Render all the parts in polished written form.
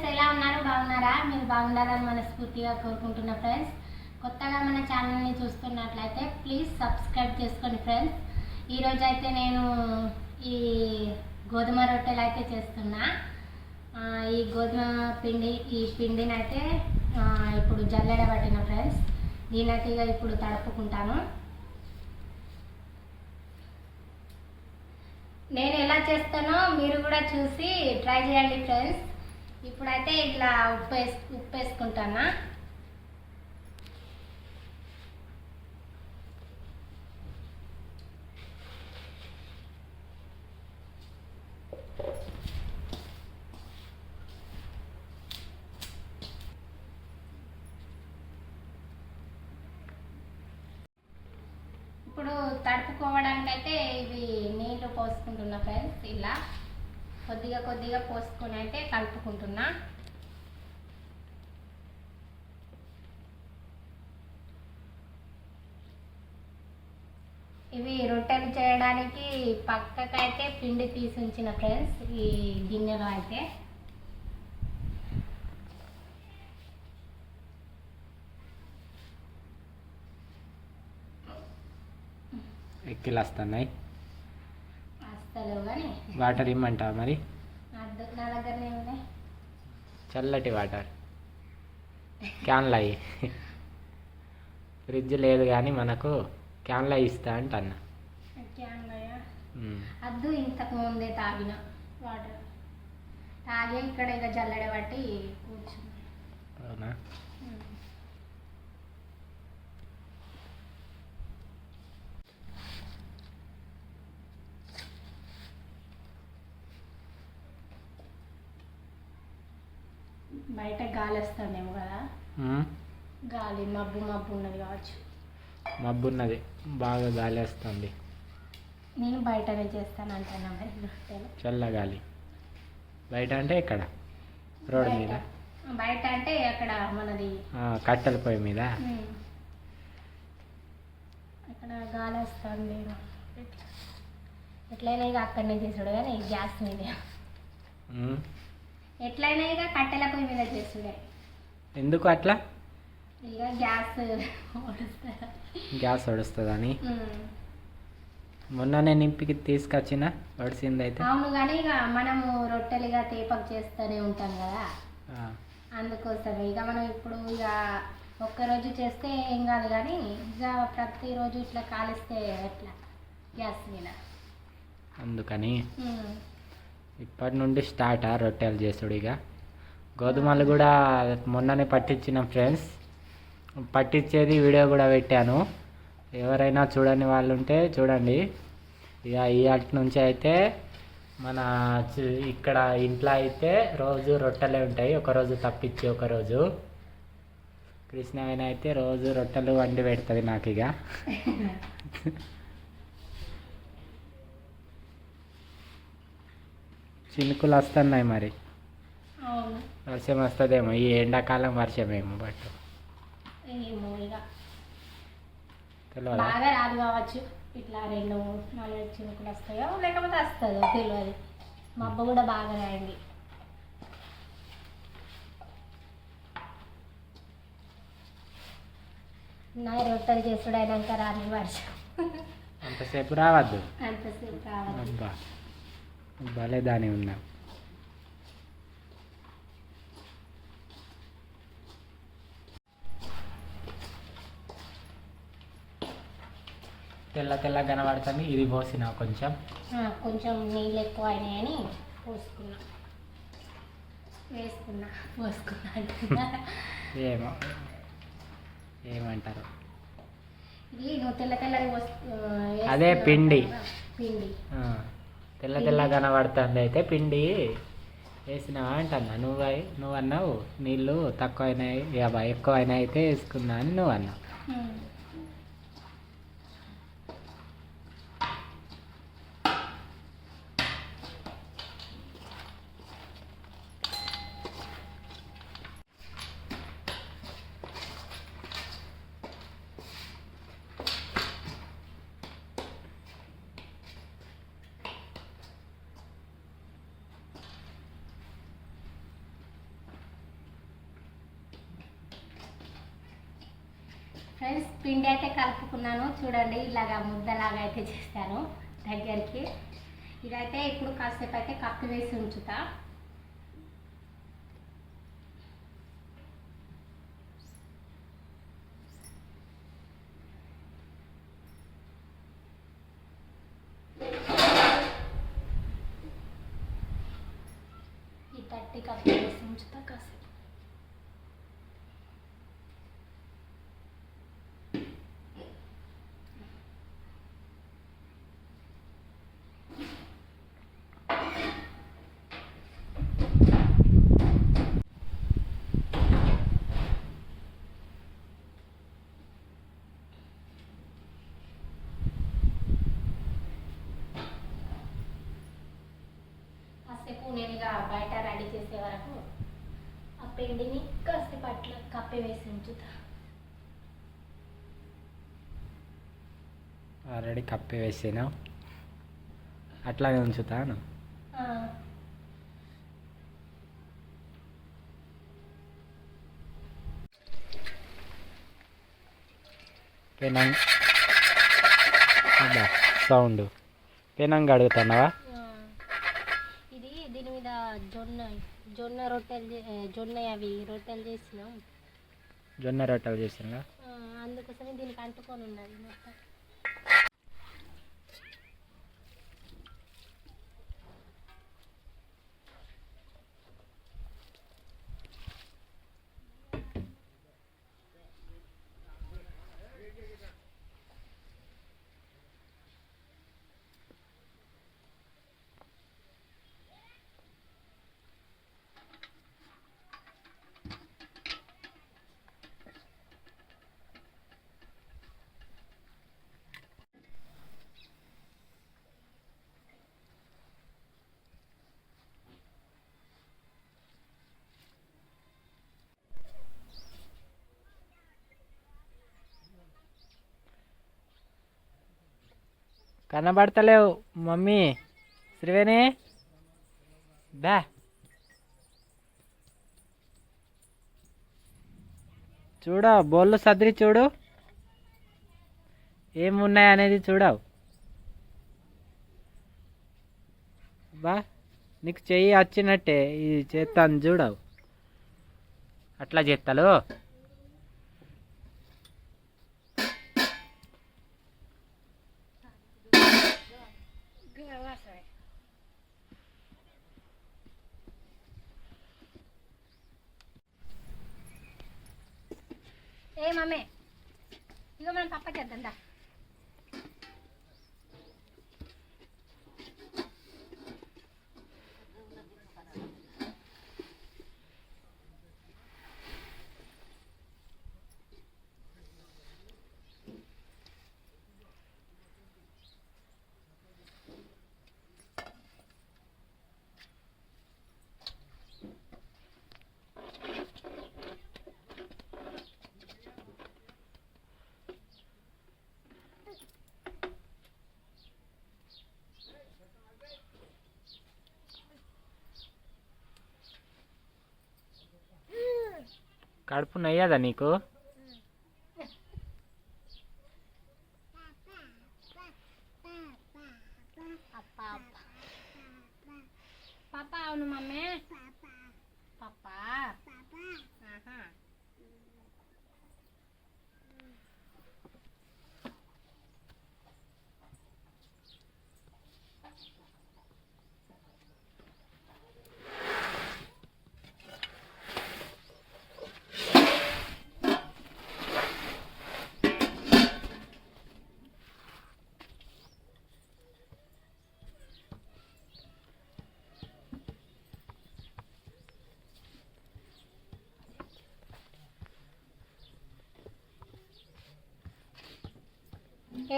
Friends, ఎలా ఉన్నారు? బాగున్నారా? మీరు బాగుండాలని మనస్ఫూర్తిగా కోరుకుంటున్నా ఫ్రెండ్స్. కొత్తగా మన ఛానల్ని చూస్తున్నట్లయితే ప్లీజ్ సబ్స్క్రైబ్ చేసుకోండి ఫ్రెండ్స్. ఈరోజు అయితే నేను ఈ గోధుమ రొట్టెలు అయితే చేస్తున్నా. ఈ గోధుమ పిండిని అయితే ఇప్పుడు జల్లెడ పట్టిన ఫ్రెండ్స్. దీనైతే ఇక ఇప్పుడు తడుపుకుంటాను. నేను ఎలా చేస్తానో మీరు కూడా చూసి ట్రై చేయండి ఫ్రెండ్స్. ఇప్పుడైతే ఇట్లా ఉప్పు వేసుకుంటానా. ఇప్పుడు తడుపుకోవడానికైతే ఇవి నీళ్లు పోసుకుంటున్నా ఫ్రెండ్స్. ఇలా కొద్దిగా కొద్దిగా పోసుకొని అయితే కలుపుకుంటున్నా. ఇవి రొట్టెలు చేయడానికి పక్కకైతే పిండి తీసి ఉంచిన ఫ్రెండ్స్ ఈ గిన్నెలో అయితే. ఎక్కిలు వస్తున్నాయి, వస్తలేవు కానీ వాటర్ ఇమ్మంటావా మరి? నా దగ్గరనే ఉన్నాయి చల్లటి వాటర్ క్యాన్లు అయ్యి. ఫ్రిడ్జ్ లేదు కానీ మనకు క్యాన్లు ఇస్తా అంటన్నా. అద్దు ఇంతకు ముందే తాగిన వాటర్ తాగి ఇక్కడ ఇక జల్లెడ బట్టి కూర్చున్నా. అవునా? బయట గాలి వస్తుందేమో కదా, గాలి మబ్బు ఉన్నది కావచ్చు. మబ్బు ఉన్నది, బాగా గాలి వస్తుంది. నేను బయటనే చేస్తాను అంటున్నా. చల్ల గాలి బయట అంటే ఇక్కడ రోడ్డు మీద, బయట అంటే అక్కడ మనది కట్టెల పొయ్యి మీద అక్కడ గాలి వస్తుంది. ఎట్లయినా ఇక అక్కడనే చేసుడు కానీ గ్యాస్ మీద, ఎట్లయినా ఇక కట్టెల పొయ్యి మీద చేసుడే. ఎందుకు అట్లా? ఇక గ్యాస్ వడుస్తుందని మొన్ననే నింపికి తీసుకొచ్చిన వడిసింది అయితే. అవును, కానీ ఇక మనము రొట్టెలుగా తేపకు చేస్తూనే ఉంటాం కదా, అందుకోసమే ఇక మనం ఇప్పుడు ఇక ఒక్కరోజు చేస్తే ఏం కాదు, కానీ ఇక ప్రతిరోజు ఇట్లా కాలిస్తే ఎట్లా గ్యాస్ మీద, అందుకని ఇప్పటి నుండి స్టార్ట్ రొట్టెలు చేసుడు. ఇక గోధుమలు కూడా మొన్ననే పట్టించిన ఫ్రెండ్స్, పట్టించేది వీడియో కూడా పెట్టాను. ఎవరైనా చూడని వాళ్ళు ఉంటే చూడండి. ఇక ఇవాటి నుంచి అయితే మన ఇక్కడ ఇంట్లో అయితే రోజు రొట్టెలే ఉంటాయి, ఒకరోజు తప్పించి ఒకరోజు. కృష్ణ ఆయన అయితే రోజు రొట్టెలు వండి పెడుతుంది నాకు. ఇక చినుకులు వస్తున్నాయి, మరి వర్షం వస్తుందేమో. ఈ ఎండాకాలం వర్షమేమో, బట్ బాగా రాదు కావచ్చు. ఇట్లా 2-4 చినుకులు వస్తాయో లేకపోతే వస్తుందో తెలియదు. మబ్బు కూడా బాగా రాయండి. నా రొట్టెలు చేసుడు అయినాక రాని వర్షం అంతసేపు రావద్దు, అంతసేపు రావద్దు. అబ్బా భలే దాని ఉన్నా. తెల్ల తెల్ల కనబడుతుంది. ఇది పోసిన కొంచెం నీళ్ళు ఎక్కువ అయినాయని పోసుకున్నా. ఏమంటారు ఇది నువ్వు తెల్ల తెల్లగా అదే పిండి తెల్ల తెల్ల కనబడుతుంది. అయితే పిండి వేసినావా అంటన్నా. నువ్వు అన్నావు నీళ్ళు తక్కువ అయినాయి, ఎక్కువ అయినాయి అయితే వేసుకున్నా అని నువ్వు అన్నావు. ఫ్రెండ్స్ పిండి అయితే కలుపుకున్నాను చూడండి, ఇలాగా ముద్దలాగా అయితే చేస్తాను దగ్గరికి. ఇదైతే ఇప్పుడు కాసేపు అయితే కప్పి వేసి ఉంచుతా. ఈ తట్టి కప్పి వేసి ఉంచుతా కాసేపు. నేను ఇక బయట రెడీ చేసే వరకు ఆ పిండిని కాసేపు అట్లా కప్పి వేసి ఉంచుతా. ఆల్రెడీ కప్పి వేసాను, అట్లాగే ఉంచుతాను. పెనం సౌండ్ పెనంగా అడుగుతున్నావా? ఇది దీని మీద జొన్న రొట్టెలు జొన్న అవి రొట్టెలు చేసినాం. జొన్న రొట్టెలు చేసినా అందుకోసమే దీనికి అంటుకొని ఉన్నది మొత్తం. కనబడతలేవు మమ్మీ. శ్రీవేణి దా, చూడవు బోళ్ళు సదిరి చూడు ఏమున్నాయి అనేది చూడవు. బా నీకు చెయ్యి వచ్చినట్టే ఇది చేస్తాను చూడవు, అట్లా చేస్తాలు. ఏ మమ్మీ ఇక మనం పప్ప చేద్దాం దా. కడుపు నయ్యదా నీకు? పాప అవును మమ్మీ పాప.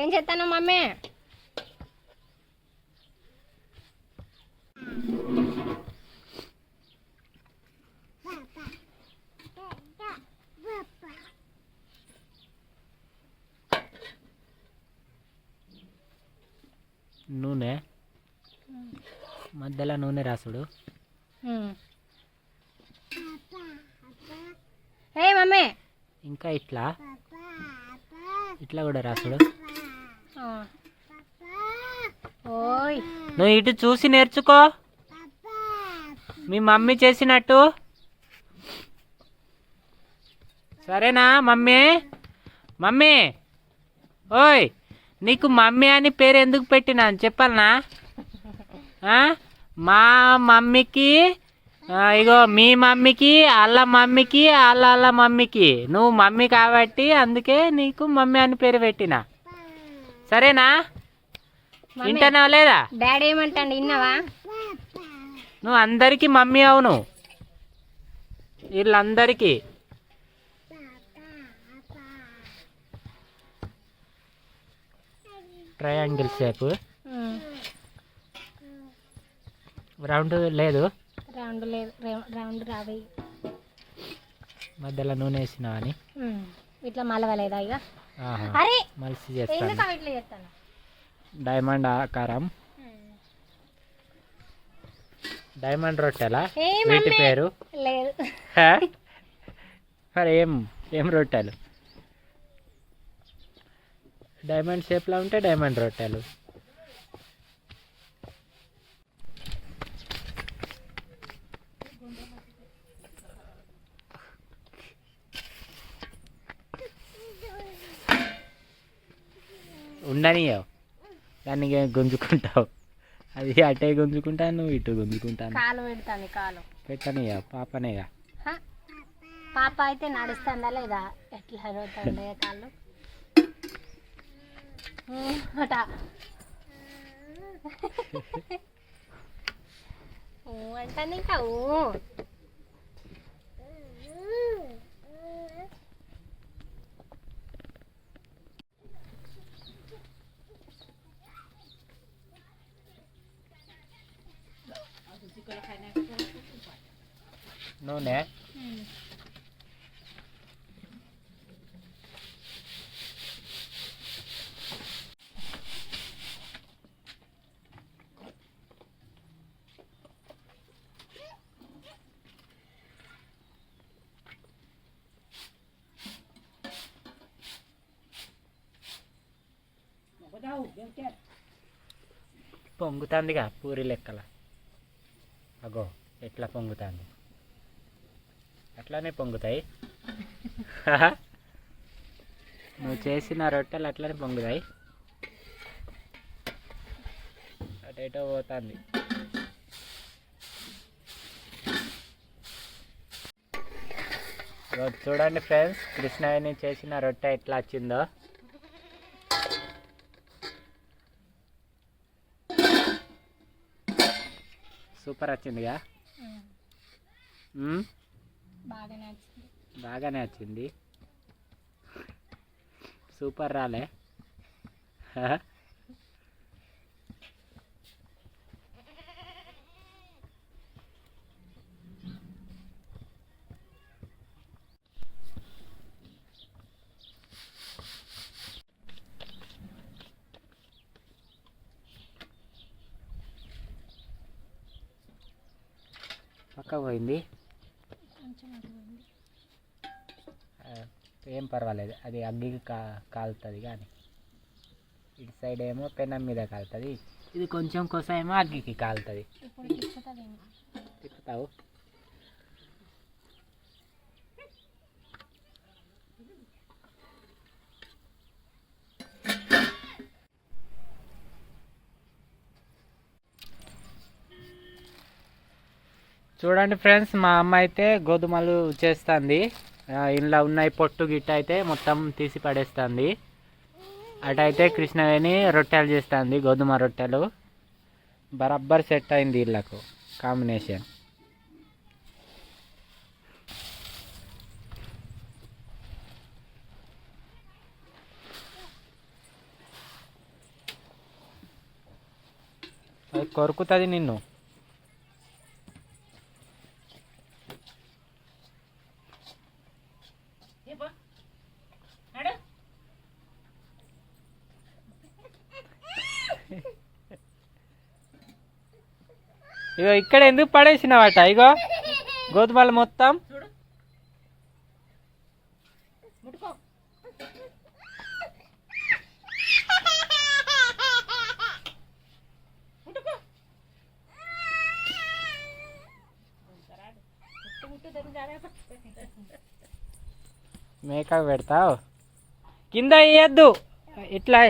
ఏం చేస్తాను మమ్మీ? నూనె మధ్యలో నూనె రాసుడు. ఏ మమ్మీ ఇంకా ఇట్లా ఇట్లా కూడా రాసుడు. ఓయ్ నువ్వు ఇటు చూసి నేర్చుకో మీ మమ్మీ చేసినట్టు. సరేనా మమ్మీ? మమ్మీ ఓయ్, నీకు మమ్మీ అని పేరు ఎందుకు పెట్టినా అని చెప్పాలనా? మా మమ్మీకి ఇగో మీ మమ్మీకి వాళ్ళ మమ్మీకి వాళ్ళ మమ్మీకి నువ్వు మమ్మీ కాబట్టి అందుకే నీకు మమ్మీ అని పేరు పెట్టినా. సరేనా? వింటున్నావా లేదా? డాడీ ఏమంటాడు విన్నావా? నువ్వు అందరికీ మమ్మీ అవును, వీళ్ళందరికీ. ట్రయాంగిల్ షేప్, రౌండ్ లేదు. రౌండ్ లేదు, రౌండ్ రావి. మధ్యలో నూనె వేసినావా అని ఇట్లా మలవలేదా ఇక? అరే మలిసి చేస్తాను. ఇట్లా చేస్తాను. డైమండ్ ఆకారం, డైమండ్ రొట్టెలా వీటి పేరు? లేదు. మరి ఏం రొట్టెలు? డైమండ్ షేప్లో ఉంటే డైమండ్ రొట్టెలు. ఉండనియో దాన్ని గుంజుకుంటావు, అది అటే గుంజుకుంటాను, నువ్వు ఇటు గుంజుకుంటాను. కాలు పెడతాను, కాలు పెట్టనియా పాపనేగా. పాప అయితే నడుస్తుందా లేదా? ఎట్లా అవుతుండే కాళ్ళు అట. అంటాను ఇంకా నూనె పొంగుతుందిగా పూరి లెక్కల. అగో ఎట్లా పొంగుతుంది, అట్లానే పొంగుతాయి. నువ్వు చేసిన రొట్టెలు అట్లనే పొంగుతాయి. అటేటో పోతుంది. చూడండి ఫ్రెండ్స్, కృష్ణయ్యని చేసిన రొట్టె ఎట్లా వచ్చిందో. సూపర్ వచ్చిందిగా. బాగానే వచ్చింది. సూపర్ రాలే? పక్కకు పోయింది, ఏం పర్వాలేదు, అది అగ్గికి కాలుతుంది. కానీ ఇటు సైడ్ ఏమో పెనం మీద కాలుతుంది, ఇది కొంచెం కోసం ఏమో అగ్గికి కాలుతుంది. తిప్పుతావు. చూడండి ఫ్రెండ్స్, మా అమ్మ అయితే గోధుమలు చేస్తుంది. ఇంట్లో ఉన్నాయి పొట్టు గిట్ట అయితే మొత్తం తీసి పడేస్తుంది. అటైతే కృష్ణవేణి రొట్టెలు చేస్తుంది, గోధుమ రొట్టెలు. బరాబర్ సెట్ అయింది వీళ్ళకు కాంబినేషన్. అది కొరుకుతుంది నిన్ను. ఇగో ఇక్కడ ఎందుకు పడేసినావట? ఇగో గోధుమలు మొత్తం. మేకకు పెడతావు కింద వేయద్దు, ఇట్లా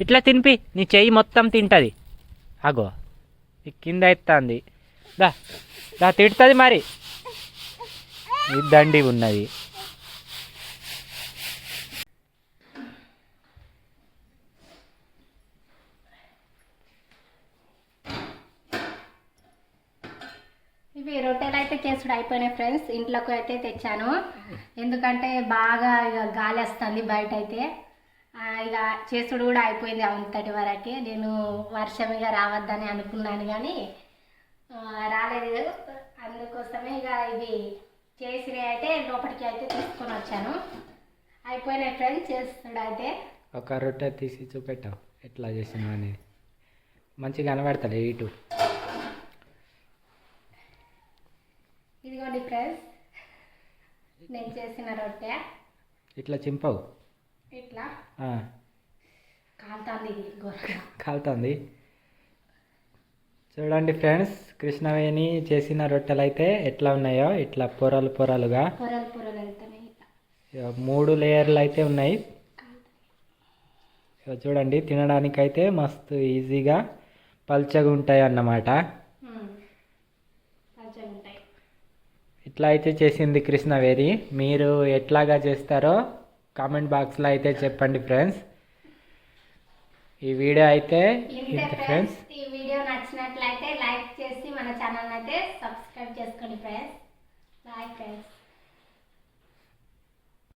ఇట్లా తినిపి, నీ చెయ్యి మొత్తం తింటుంది. అగో కింద ఎత్తుంది, దా దా తిడుతుంది మరి. ఇది దండి ఉన్నది. ఇవి రొట్టెలు అయితే చేసుడు అయిపోయినాయి ఫ్రెండ్స్. ఇంట్లోకి అయితే తెచ్చాను, ఎందుకంటే బాగా ఇక గాలి వస్తుంది బయట అయితే. ఇక చేసుడు కూడా అయిపోయింది అంతటి వరకే. నేను వర్షం ఇక రావద్దని అనుకున్నాను కానీ రాలేదు. అందుకోసమే ఇక ఇవి చేసి అయితే లోపలికి అయితే తీసుకొని వచ్చాను. అయిపోయినాయి ఫ్రెండ్స్ చేసుడు అయితే. ఒక రొట్టె తీసి చూపెట్టావు ఎట్లా చేసినావు అనేది, మంచిగా కనబడతలే ఇటు. ఇదిగోండి ఫ్రెండ్స్ నేను చేసిన రొట్టె. ఇట్లా చింపవు, ఇట్లా కాలుతుంది, ఇది కాలుతుంది. చూడండి ఫ్రెండ్స్, కృష్ణవేణి చేసిన రొట్టెలు అయితే ఎట్లా ఉన్నాయో, ఇట్లా పొరలు పొరలుగా పొరలు పొరలు వెళ్తున్నాయి. 3 లేయర్లు అయితే ఉన్నాయి. చూడండి, తినడానికైతే మస్తు ఈజీగా పల్చగా ఉంటాయి అన్నమాట. ఇట్లా అయితే చేసింది కృష్ణవేణి. మీరు ఎట్లాగా చేస్తారో కామెంట్ బాక్స్లో అయితే చెప్పండి ఫ్రెండ్స్. ఈ వీడియో అయితే ఇంత ఫ్రెండ్స్. ఈ వీడియో నచ్చినట్లయితే లైక్ చేసి మన ఛానల్ అయితే సబ్స్క్రైబ్ చేసుకోండి ఫ్రెండ్స్. Bye friends.